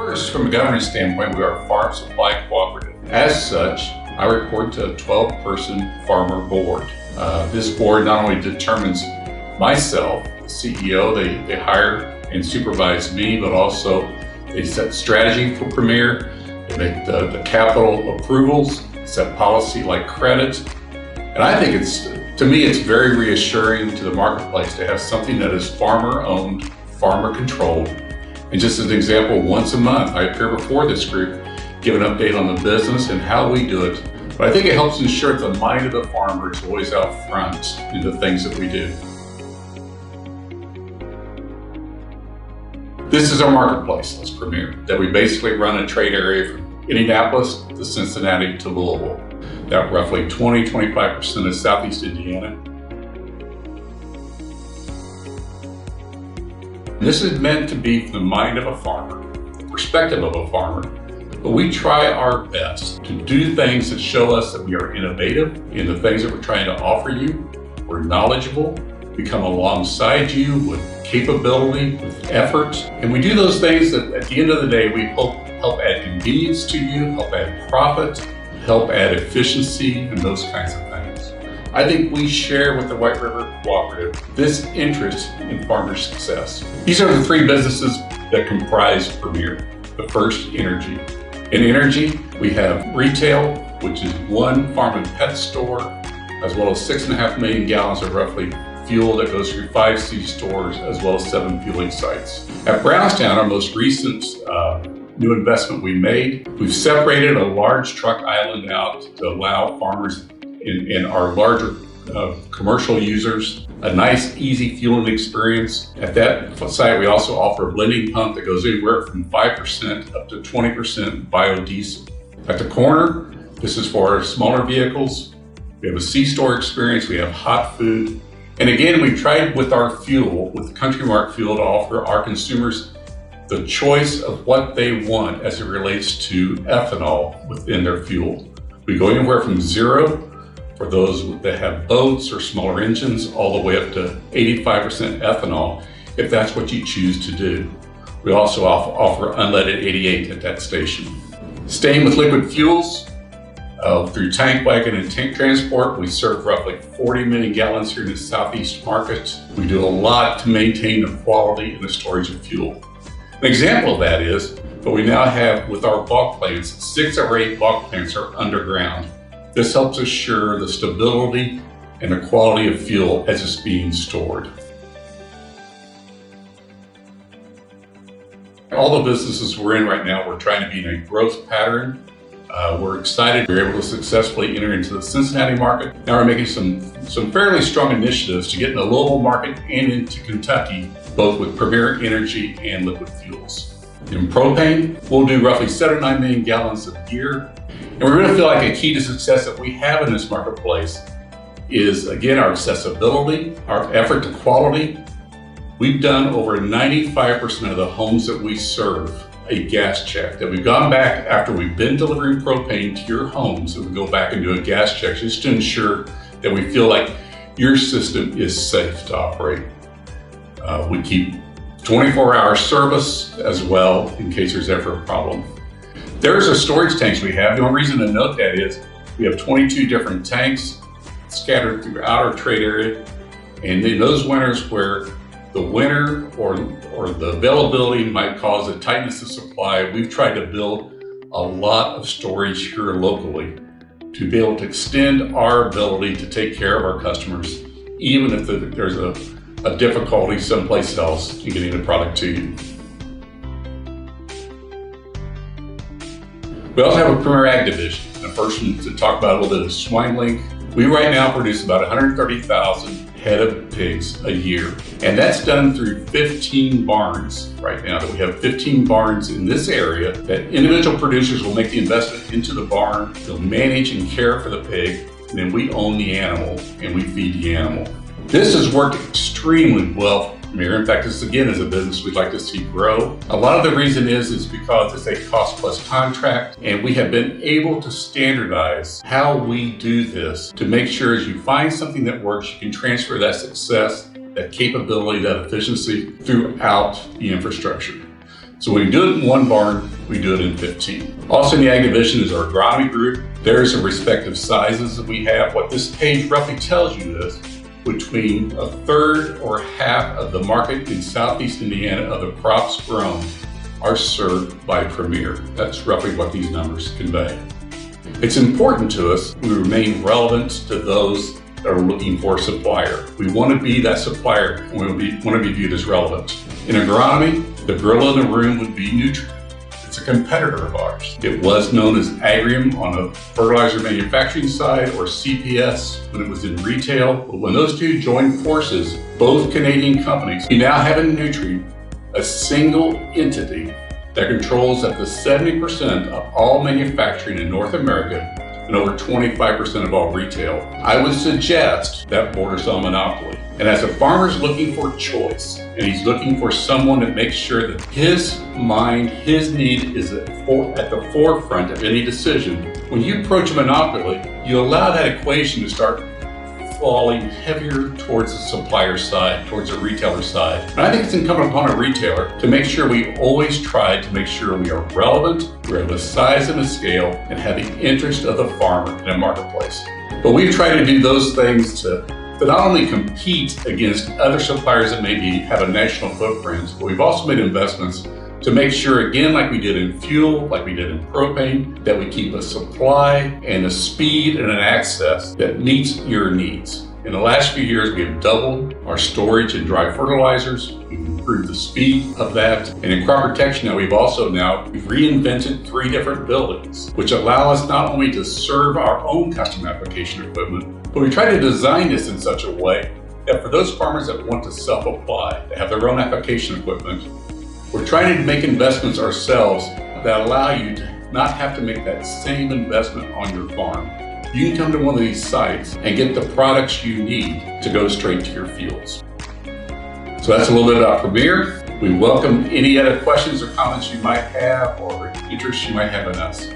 First, from a governance standpoint, we are a farm supply cooperative. As such, I report to a 12-person farmer board. This board not only determines myself, the CEO, they hire and supervise me, but also they set strategy for Premier, they make the capital approvals, set policy like credit. And I think to me, it's very reassuring to the marketplace to have something that is farmer-owned, farmer-controlled. And just as an example, once a month, I appear before this group, give an update on the business and how we do it. But I think it helps ensure that the mind of the farmer is always out front in the things that we do. This is our marketplace as Premier, that we basically run a trade area from Indianapolis to Cincinnati to Louisville. That roughly 20-25% of Southeast Indiana. This is meant to be from the mind of a farmer, the perspective of a farmer, but we try our best to do things that show us that we are innovative in the things that we're trying to offer you. We're knowledgeable, we come alongside you with capability, with effort, and we do those things that at the end of the day, we hope help add convenience to you, help add profit, help add efficiency, and those kinds of things. I think we share with the White River Cooperative this interest in farmer success. These are the three businesses that comprise Premier. The first, energy. In energy, we have retail, which is one farm and pet store, as well as 6.5 million gallons of roughly fuel that goes through 5 C-stores, as well as 7 fueling sites. At Brownstown, our most recent new investment we made, we've separated a large truck island out to allow farmers in our larger commercial users a nice, easy fueling experience. At that site, we also offer a blending pump that goes anywhere from 5% up to 20% biodiesel. At the corner, this is for our smaller vehicles. We have a C-store experience, we have hot food. And again, we tried with our fuel, with Country Mart fuel, to offer our consumers the choice of what they want as it relates to ethanol within their fuel. We go anywhere from 0 for those that have boats or smaller engines, all the way up to 85% ethanol, if that's what you choose to do. We also offer unleaded 88 at that station. Staying with liquid fuels, through Tank Wagon and Tank Transport, we serve roughly 40 million gallons here in the Southeast market. We do a lot to maintain the quality and the storage of fuel. An example of that is, but we now have with our bulk plants, 6 of our 8 bulk plants are underground. This helps assure the stability and the quality of fuel as it's being stored. All the businesses we're in right now, we're trying to be in a growth pattern. We're excited we're able to successfully enter into the Cincinnati market. Now we're making some fairly strong initiatives to get in the Louisville market and into Kentucky, both with Premier Energy and liquid fuels. In propane, we'll do roughly 7 to 9 million gallons a year. And we really feel like a key to success that we have in this marketplace is, again, our accessibility, our effort to quality. We've done over 95% of the homes that we serve a gas check, that we've gone back after we've been delivering propane to your homes, and we go back and do a gas check just to ensure that we feel like your system is safe to operate. We keep 24-hour service as well in case there's ever a problem. There's our storage tanks we have. The only reason to note that is we have 22 different tanks scattered throughout our trade area. And in those winters where the winter or the availability might cause a tightness of supply, we've tried to build a lot of storage here locally to be able to extend our ability to take care of our customers, even if there's a difficulty someplace else in getting the product to you. We also have a Premier Ag division. The first one to talk about a little bit is SwineLink. We right now produce about 130,000 head of pigs a year. And that's done through 15 barns right now. That we have 15 barns in this area that individual producers will make the investment into the barn. They'll manage and care for the pig. And then we own the animal and we feed the animal. This has worked extremely well for Premier. In fact, this again is a business we'd like to see grow. A lot of the reason is because it's a cost plus contract, and we have been able to standardize how we do this to make sure as you find something that works, you can transfer that success, that capability, that efficiency throughout the infrastructure. So when we do it in one barn, we do it in 15. Also in the ag division is our agronomy group. There's the respective sizes that we have. What this page roughly tells you is between a third or half of the market in Southeast Indiana of the crops grown are served by Premier. That's roughly what these numbers convey. It's important to us we remain relevant to those that are looking for a supplier. We want to be that supplier, and we want to be viewed as relevant. In agronomy, the gorilla in the room would be Nutrien. It's a competitor of ours. It was known as Agrium on the fertilizer manufacturing side, or CPS when it was in retail. But when those two joined forces, both Canadian companies, we now have in Nutrien a single entity that controls up to 70% of all manufacturing in North America and over 25% of all retail. I would suggest that borders on monopoly. And as a farmer's looking for choice, and he's looking for someone that makes sure that his mind, his need is at the forefront of any decision, when you approach a monopoly, you allow that equation to start falling heavier towards the supplier side, towards the retailer side. And I think it's incumbent upon a retailer to make sure we always try to make sure we are relevant, we're of the size and the scale, and have the interest of the farmer in a marketplace. But we've tried to do those things to not only compete against other suppliers that maybe have a national footprint, but we've also made investments to make sure, again, like we did in fuel, like we did in propane, that we keep a supply and a speed and an access that meets your needs. In the last few years, we have doubled our storage and dry fertilizers. We've improved the speed of that. And in crop protection now, we've reinvented 3 different buildings, which allow us not only to serve our own custom application equipment, but we try to design this in such a way that for those farmers that want to self-apply, that have their own application equipment, we're trying to make investments ourselves that allow you to not have to make that same investment on your farm. You can come to one of these sites and get the products you need to go straight to your fields. So that's a little bit about Premier. We welcome any other questions or comments you might have or interest you might have in us.